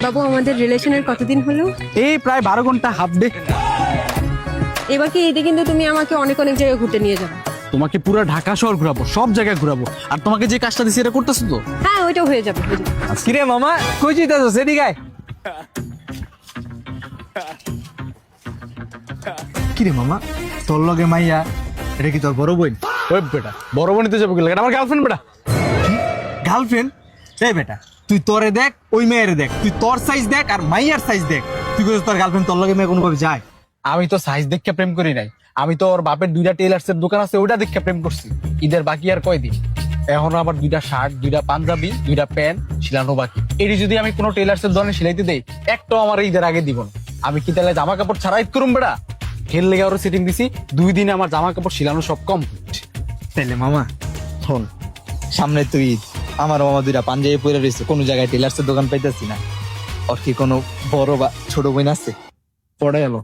বাবু, আমাদের রিলেশনের কতদিন হলো? এই প্রায় 12 ঘন্টা, হাফ ডে। এবার কি ঈদে কিন্তু তুমি আমাকে অনেক অনেক জায়গায় ঘুরতে নিয়ে যাবে। তোমাকে পুরো ঢাকা শহর ঘুরাবো, সব জায়গায় ঘুরাবো। আর তোমাকে যে কাজটা দিছি এটা করতেছো তো? হ্যাঁ, ওইটাও হয়ে যাবে, হয়ে যাবে। কিরে মামা, কই যাইতাছো? সেদিকে আয়। কিরে মামা, তোর লগে মাইয়া, এটা কি তোর বড় বোন? ওই বেটা, বড় বোনিতে যাবো কি লাগে? এটা আমার গার্লফ্রেন্ড বেটা। গার্লফ্রেন্ড? এই বেটা, তুই তোরে দেখ, ওই মেয়েরে দেখ, তুই তোর সাইজ দেখ আর মাইয়ার সাইজ দেখ। তুই বলছিস তোর গার্লফ্রেন্ড, তোর লগে মেয়ে কোনোভাবে যায়? আমি তো সাইজ দেখে প্রেম করি নাই, আমি তো ওর বাপের 2টা টেলার্সের দোকান আছে, ওইটা দেখে প্রেম করছি। ঈদের বাকি আর কয়দিন, এখনো আবার 2টা শার্ট, 2টা পাঞ্জাবি, 2টা প্যান্ট সিলানো বাকি। এটি যদি আমি কোনো টেলার্সের দোকানে সিলাইতে দেই, একটাও আমার ঈদের আগে দিব না। আমি কি তাহলে জামা কাপড় ছাড়া ঈদ করুম বেটা? হেল লেগে ওর সেটিং দিছি, 2 দিনে আমার জামা কাপড় সিলানো সব কমপ্লিট। তাইলে মামা শোন, সামনে তুই ঈদ, আমার মামা 2টা পাঞ্জাবি পরে রয়েছে, কোনো জায়গায় টেলার্সের দোকান পাইতেছি না। ওর কি কোনো বড় বা ছোট বোন আছে? পড়ে এলো